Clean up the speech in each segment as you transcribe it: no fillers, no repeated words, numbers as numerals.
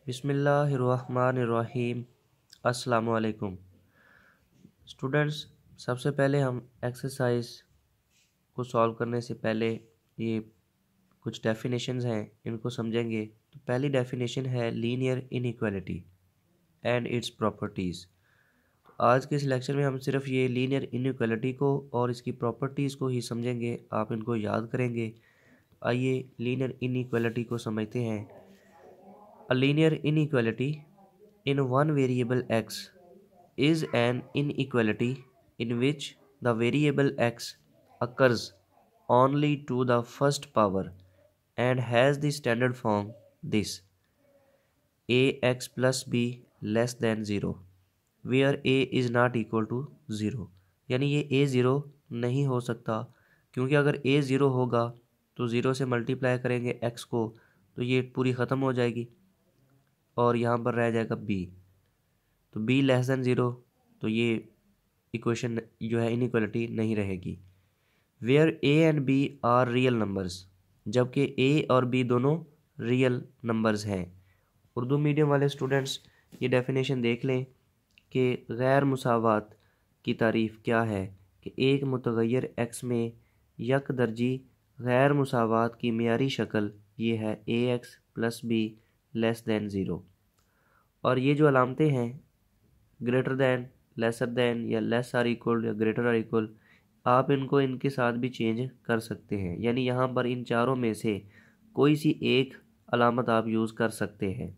बिस्मिल्लाहिर्रहमानिर्रहीम। अस्सलामु अलैकुम स्टूडेंट्स। सबसे पहले हम एक्सरसाइज को सॉल्व करने से पहले ये कुछ डेफिनेशंस हैं, इनको समझेंगे। तो पहली डेफिनेशन है linear inequality and it's properties. आज के इस लेक्चर में हम सिर्फ ये लीनियर इनइक्वालिटी को और इसकी प्रॉपर्टीज़ को ही समझेंगे, आप इनको याद करेंगे। आइए लीनियर इनइक्वालिटी को समझते हैं। A linear inequality in one variable x is an inequality in which the variable x occurs only to the first power and has the standard form this: ax plus b less than 0 where a is not equal to 0। यानी ये a 0 नहीं हो सकता, क्योंकि अगर a 0 होगा तो 0 से मल्टीप्लाई करेंगे x को तो ये पूरी ख़त्म हो जाएगी और यहाँ पर रह जाएगा b। तो b लेस दैन 0 तो ये इक्वेशन जो है इनइक्वालिटी नहीं रहेगी। Where a and b are real numbers, जबकि a और b दोनों रियल नंबर्स हैं। उर्दू मीडियम वाले स्टूडेंट्स ये डेफिनेशन देख लें कि गैर मुसावात की तारीफ़ क्या है कि एक मुतग़य्यर x में यक दर्जी गैर मुसावात की मियारी शक्ल ये है ax plus b less than 0। और ये जो अलामतें हैं ग्रेटर दैन, लेसर दैन या लेस आर इक्वल या ग्रेटर आर इक्वल, आप इनको इनके साथ भी चेंज कर सकते हैं। यानी यहाँ पर इन चारों में से कोई सी एक अलामत आप यूज़ कर सकते हैं।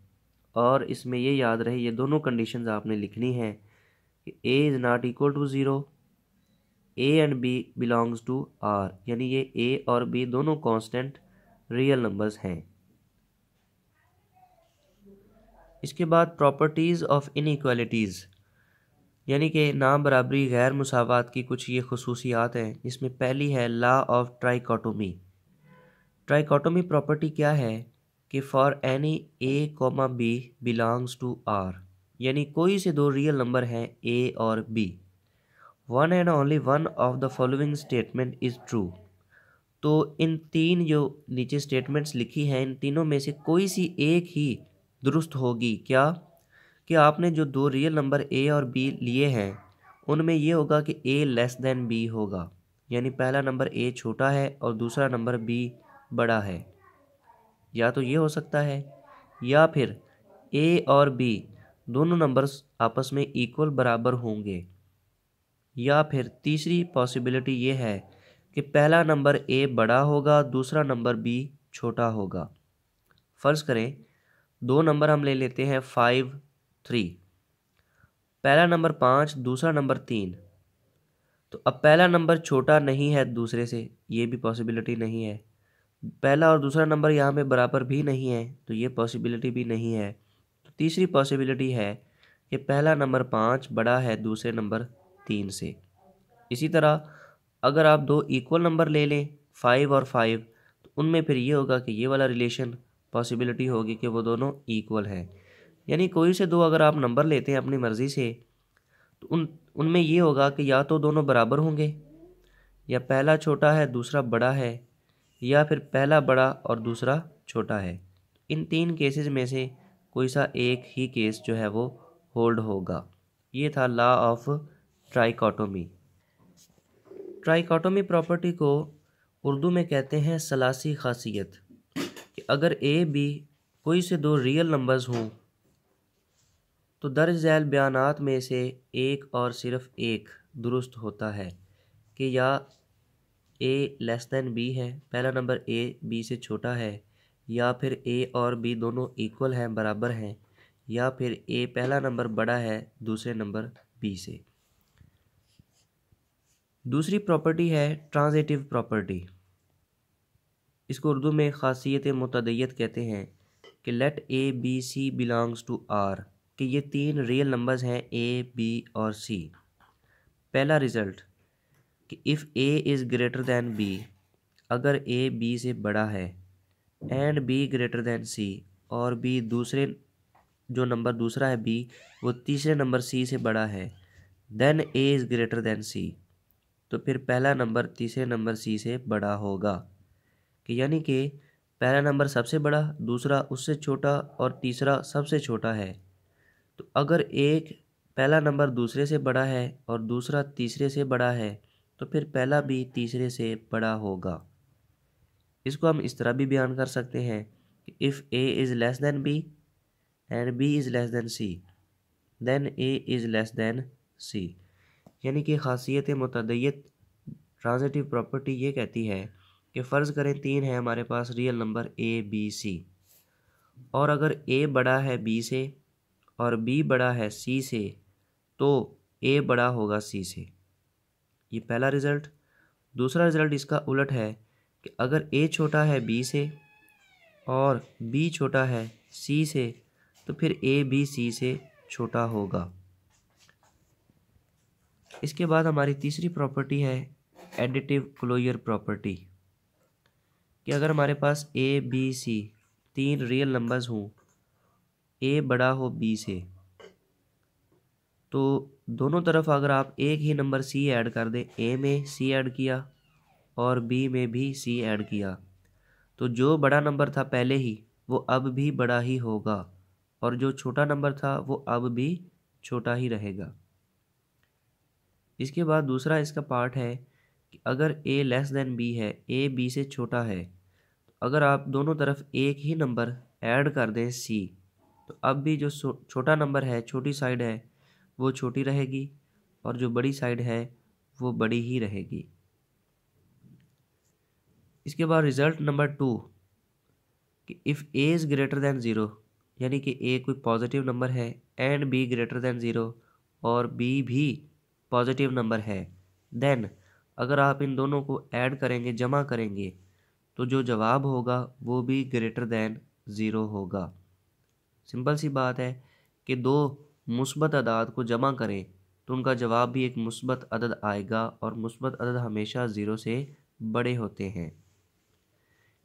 और इसमें ये याद रहे ये दोनों कंडीशंस आपने लिखनी है कि a is not equal to 0, a and b belongs to r, यानी ये a और b दोनों कांस्टेंट रियल नंबर्स हैं। इसके बाद प्रॉपर्टीज़ ऑफ इनइक्वालिटीज़, यानी कि ना बराबरी गैर मुसावात की कुछ ये खसूसियात हैं। इसमें पहली है law of trichotomy. Trichotomy property क्या है कि for any a comma b belongs to r, यानी कोई से दो रियल नंबर हैं a और b, one and only one of the following statement is true. तो इन तीन जो नीचे स्टेटमेंट्स लिखी हैं इन तीनों में से कोई सी एक ही दुरुस्त होगी। क्या कि आपने जो दो रियल नंबर a और b लिए हैं उनमें ये होगा कि a लेस दैन b होगा, यानी पहला नंबर a छोटा है और दूसरा नंबर b बड़ा है। या तो ये हो सकता है, या फिर a और b दोनों नंबर्स आपस में इक्वल बराबर होंगे, या फिर तीसरी पॉसिबिलिटी ये है कि पहला नंबर a बड़ा होगा, दूसरा नंबर b छोटा होगा। फ़र्ज़ करें दो नंबर हम ले लेते हैं 5, 3, पहला नंबर 5, दूसरा नंबर 3। तो अब पहला नंबर छोटा नहीं है दूसरे से, ये भी पॉसिबिलिटी नहीं है। पहला और दूसरा नंबर यहाँ पे बराबर भी नहीं है, तो ये पॉसिबिलिटी भी नहीं है। तो तीसरी पॉसिबिलिटी है कि पहला नंबर 5 बड़ा है दूसरे नंबर 3 से। इसी तरह अगर आप दो इक्वल नंबर ले लें 5 और 5, तो उनमें फिर ये होगा कि ये वाला रिलेशन पॉसिबिलिटी होगी कि वो दोनों इक्वल हैं। यानी कोई से दो अगर आप नंबर लेते हैं अपनी मर्ज़ी से तो उनमें ये होगा कि या तो दोनों बराबर होंगे, या पहला छोटा है दूसरा बड़ा है, या फिर पहला बड़ा और दूसरा छोटा है। इन तीन केसेस में से कोई सा एक ही केस जो है वो होल्ड होगा। ये था law of trichotomy. Trichotomy property को उर्दू में कहते हैं सलासी खासियत, कि अगर a b कोई से दो रियल नंबर्स हों तो दर्ज झैल बयानात में से एक और सिर्फ एक दुरुस्त होता है कि या a लेस दैन b है, पहला नंबर a b से छोटा है, या फिर a और b दोनों इक्वल हैं, बराबर हैं, या फिर a पहला नंबर बड़ा है दूसरे नंबर b से। दूसरी प्रॉपर्टी है ट्रांजिटिव प्रॉपर्टी। इसको उर्दू में खासियत मुतअद्दियत कहते हैं कि let a b c belongs to r, कि ये तीन रियल नंबर्स हैं a b और c। पहला रिज़ल्ट कि if a is greater than b, अगर a b से बड़ा है, and b greater than c, और b दूसरे जो नंबर दूसरा है b वो तीसरे नंबर c से बड़ा है, then a is greater than c, तो फिर पहला नंबर तीसरे नंबर c से बड़ा होगा। कि यानी कि पहला नंबर सबसे बड़ा, दूसरा उससे छोटा और तीसरा सबसे छोटा है। तो अगर एक पहला नंबर दूसरे से बड़ा है और दूसरा तीसरे से बड़ा है तो फिर पहला भी तीसरे से बड़ा होगा। इसको हम इस तरह भी बयान कर सकते हैं कि if A is less than B and B is less than C then A is less than C. यानी कि खासियत मुतअद्दियत ट्रांजिटिव प्रॉपर्टी ये कहती है कि फ़र्ज़ करें 3 है हमारे पास real number A B C, और अगर ए बड़ा है बी से और बी बड़ा है सी से तो ए बड़ा होगा सी से। ये पहला रिज़ल्ट। दूसरा रिज़ल्ट इसका उलट है कि अगर ए छोटा है बी से और बी छोटा है सी से तो फिर ए भी सी से छोटा होगा। इसके बाद हमारी तीसरी प्रॉपर्टी है एडिटिव क्लोजर प्रॉपर्टी, कि अगर हमारे पास A B C 3 real numbers हों, ए बड़ा हो बी से, तो दोनों तरफ अगर आप एक ही नंबर सी ऐड कर दें, ए में सी ऐड किया और बी में भी सी ऐड किया, तो जो बड़ा नंबर था पहले ही वो अब भी बड़ा ही होगा और जो छोटा नंबर था वो अब भी छोटा ही रहेगा। इसके बाद दूसरा इसका पार्ट है कि अगर a लेस देन b है, a b से छोटा है, तो अगर आप दोनों तरफ एक ही नंबर ऐड कर दें c, तो अब भी जो छोटा नंबर है, छोटी साइड है, वो छोटी रहेगी और जो बड़ी साइड है वो बड़ी ही रहेगी। इसके बाद रिज़ल्ट नंबर 2 कि if a is greater than 0, यानी कि a कोई पॉजिटिव नंबर है एंड b ग्रेटर दैन 0 और b भी पॉजिटिव नंबर है, देन अगर आप इन दोनों को ऐड करेंगे, जमा करेंगे, तो जो जवाब होगा वो भी ग्रेटर दैन 0 होगा। सिंपल सी बात है कि दो मुस्बत अदाद को जमा करें तो उनका जवाब भी एक मुस्बत अदद आएगा और मुस्बत अदद हमेशा 0 से बड़े होते हैं।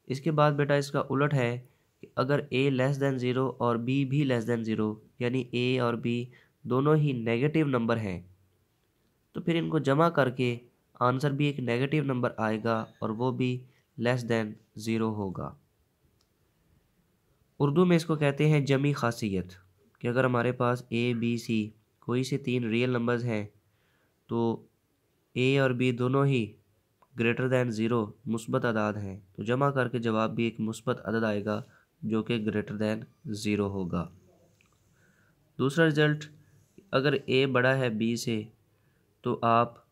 इसके बाद बेटा इसका उलट है कि अगर a लेस दैन 0 और b भी लेस दैन 0, यानी a और b दोनों ही नेगेटिव नंबर हैं, तो फिर इनको जमा करके आंसर भी एक नेगेटिव नंबर आएगा और वो भी लेस दैन 0 होगा। उर्दू में इसको कहते हैं जमी खासियत, कि अगर हमारे पास a b c कोई से 3 रियल नंबर्स हैं तो a और b दोनों ही ग्रेटर दैन 0 मुस्बत अदाद हैं, तो जमा करके जवाब भी एक मुस्बत अदद आएगा जो कि ग्रेटर दैन 0 होगा। दूसरा रिज़ल्ट, अगर a बड़ा है b से तो आप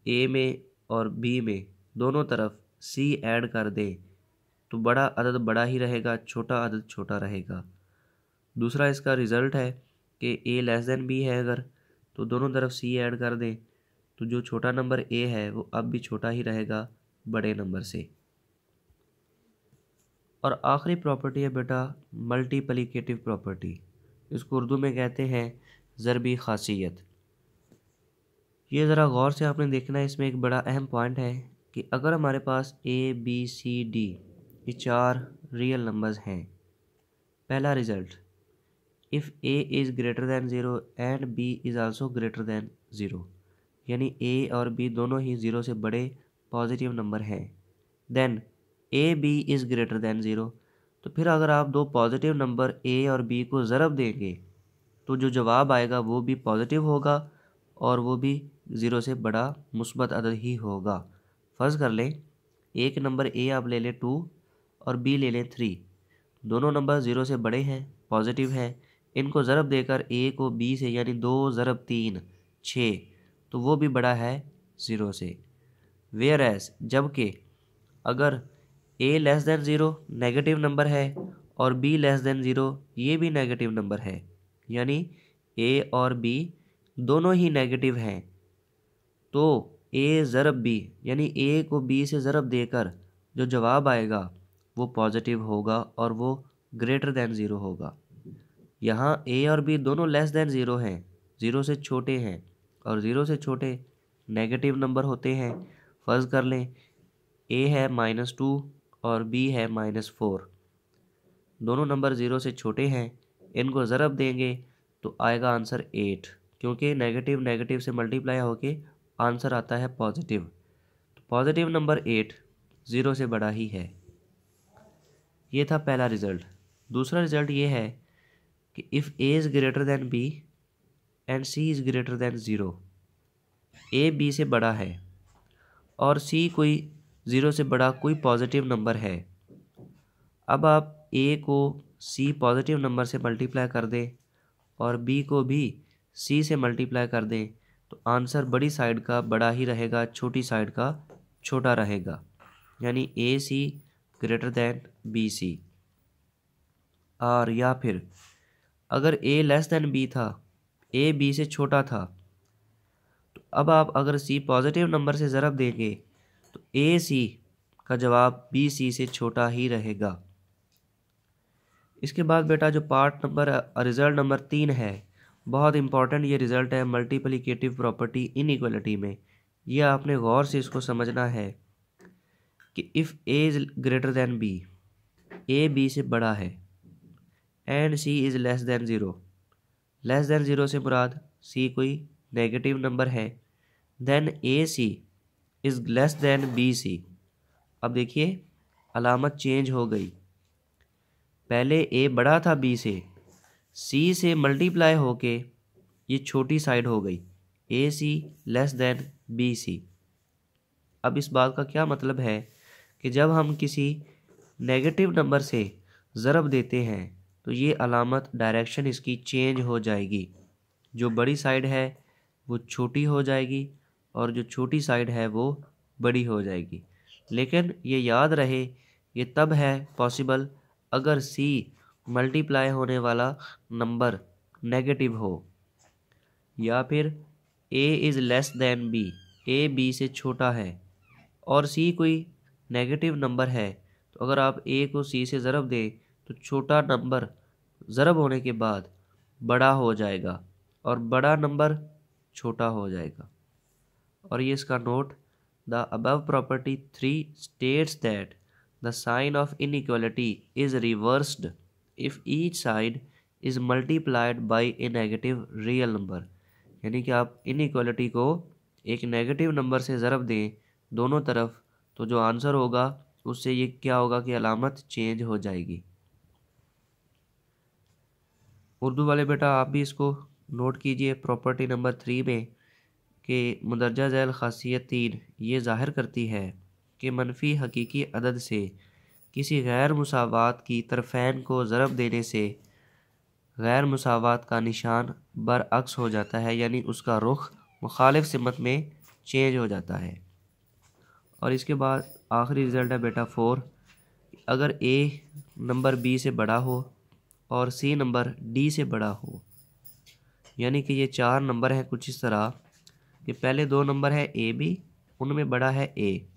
a में और b में दोनों तरफ c ऐड कर दें तो बड़ा अदद बड़ा ही रहेगा, छोटा अदद छोटा रहेगा। दूसरा इसका रिज़ल्ट है कि a लेस दैन b है अगर, तो दोनों तरफ c ऐड कर दें तो जो छोटा नंबर a है वो अब भी छोटा ही रहेगा बड़े नंबर से। और आखिरी प्रॉपर्टी है बेटा मल्टीप्लिकेटिव प्रॉपर्टी, इसको उर्दू में कहते हैं ज़रबी खासियत। ये ज़रा गौर से आपने देखना है, इसमें एक बड़ा अहम पॉइंट है कि अगर हमारे पास a b c d ये 4 रियल नंबर्स हैं, पहला result, if a is greater than 0 and b is also greater than 0, यानी a और b दोनों ही 0 से बड़े पॉजिटिव नंबर हैं, then a b is greater than 0, तो फिर अगर आप दो पॉजिटिव नंबर a और b को ज़रब देंगे तो जो जवाब आएगा वो भी पॉजिटिव होगा और वो भी 0 से बड़ा मुस्बत अदद ही होगा। फ़र्ज़ कर लें एक नंबर a आप ले लें 2 और b ले लें 3, दोनों नंबर 0 से बड़े हैं, पॉजिटिव हैं, इनको ज़रब देकर a को b से, यानी 2 ज़रब 3 6, तो वो भी बड़ा है 0 से। वेयर एज जबकि अगर a less than 0 negative number है और b लेस दैन 0 ये भी नेगेटिव नंबर है, यानी a और b दोनों ही नेगेटिव हैं, तो a ज़रब b यानी a को b से ज़रब देकर जो जवाब आएगा वो पॉजिटिव होगा और वो ग्रेटर दैन 0 होगा। यहाँ a और b दोनों लेस दैन 0 हैं, 0 से छोटे हैं और 0 से छोटे नेगेटिव नंबर होते हैं। फ़र्ज़ कर लें a है -2 और b है -4, दोनों नंबर 0 से छोटे हैं, इनको ज़रब देंगे तो आएगा आंसर 8, क्योंकि नेगेटिव नेगेटिव से मल्टीप्लाई होके आंसर आता है पॉजिटिव, तो पॉजिटिव नंबर 8 0 से बड़ा ही है। ये था पहला रिज़ल्ट। दूसरा रिज़ल्ट ये है कि if A is greater than B and C is greater than zero, A B से बड़ा है और सी कोई ज़ीरो से बड़ा कोई पॉजिटिव नंबर है। अब आप ए को सी पॉजिटिव नंबर से मल्टीप्लाई कर दें और बी को भी सी से मल्टीप्लाई कर दें तो आंसर बड़ी साइड का बड़ा ही रहेगा, छोटी साइड का छोटा रहेगा, यानी ए सी ग्रेटर दैन बी सी। और या फिर अगर ए लेस दैन बी था, ए बी से छोटा था, तो अब आप अगर सी पॉजिटिव नंबर से ज़रब देंगे तो ए सी का जवाब बी सी से छोटा ही रहेगा। इसके बाद बेटा जो रिज़ल्ट नंबर 3 है, बहुत इंपॉर्टेंट ये रिज़ल्ट है मल्टीप्लिकेटिव प्रॉपर्टी इनइक्वालिटी में। यह आपने गौर से इसको समझना है कि if A is greater than B, A B से बड़ा है, and C is less than zero, less than zero से मुराद सी कोई नेगेटिव नंबर है, then A C is less than B C. अब देखिए अलामत चेंज हो गई, पहले ए बड़ा था बी से मल्टीप्लाई होके ये छोटी साइड हो गई, ए सी लेस दैन बी सी। अब इस बात का क्या मतलब है कि जब हम किसी नेगेटिव नंबर से ज़रब देते हैं तो ये अलामत डायरेक्शन इसकी चेंज हो जाएगी, जो बड़ी साइड है वो छोटी हो जाएगी और जो छोटी साइड है वो बड़ी हो जाएगी। लेकिन ये याद रहे ये तब है पॉसिबल अगर सी मल्टीप्लाई होने वाला नंबर नेगेटिव हो, या फिर A is less than B, A B से छोटा है और सी कोई नेगेटिव नंबर है, तो अगर आप ए को सी से ज़रब दें तो छोटा नंबर ज़रब होने के बाद बड़ा हो जाएगा और बड़ा नंबर छोटा हो जाएगा। और ये इसका note, the above property 3 states that the sign of inequality is reversed if each side is multiplied by a negative real number. यानी कि आप इनइक्वालिटी को एक नेगेटिव नंबर से ज़रब दें दोनों तरफ, तो जो आंसर होगा उससे ये क्या होगा कि अलामत चेंज हो जाएगी। उर्दू वाले बेटा आप भी इसको नोट कीजिए प्रॉपर्टी नंबर 3 में कि मुंदरजा झैल खासियत 3 ये ज़ाहिर करती है कि मनफी हकीकी अदद से किसी गैर मुसावात की तरफ़ैन को ज़रब देने से गैर मुसावात का निशान बरअक्स हो जाता है, यानी उसका रुख मुखालिफ सिमत में चेंज हो जाता है। और इसके बाद आखिरी रिज़ल्ट है बेटा 4, अगर ए नंबर बी से बड़ा हो और सी नंबर डी से बड़ा हो, यानी कि ये 4 नंबर हैं कुछ इस तरह कि पहले 2 नंबर है ए बी, उनमें बड़ा है ए,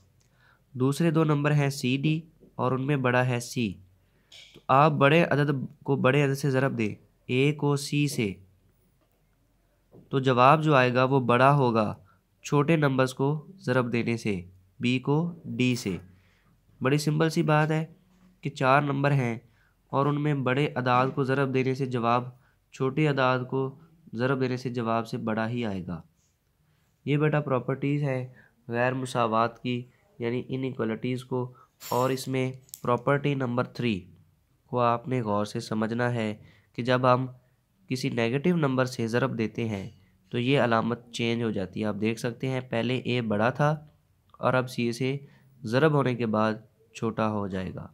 दूसरे 2 नंबर हैं सी डी और उनमें बड़ा है सी। तो आप बड़े अदद को बड़े अदद से ज़रब दें ए को सी से, तो जवाब जो आएगा वो बड़ा होगा छोटे नंबर्स को ज़रब देने से, बी को डी से। बड़ी सिंपल सी बात है कि 4 नंबर हैं और उनमें बड़े अदाद को ज़रब देने से जवाब छोटे अदाद को ज़रब देने से जवाब से बड़ा ही आएगा। ये बेटा प्रॉपर्टीज़ है गैर मुसावात की, यानी इनइक्वालिटीज़ को, और इसमें प्रॉपर्टी नंबर 3 को आपने गौर से समझना है कि जब हम किसी नेगेटिव नंबर से ज़रब देते हैं तो ये अलामत चेंज हो जाती है। आप देख सकते हैं पहले ए बड़ा था और अब सी से ज़रब होने के बाद छोटा हो जाएगा।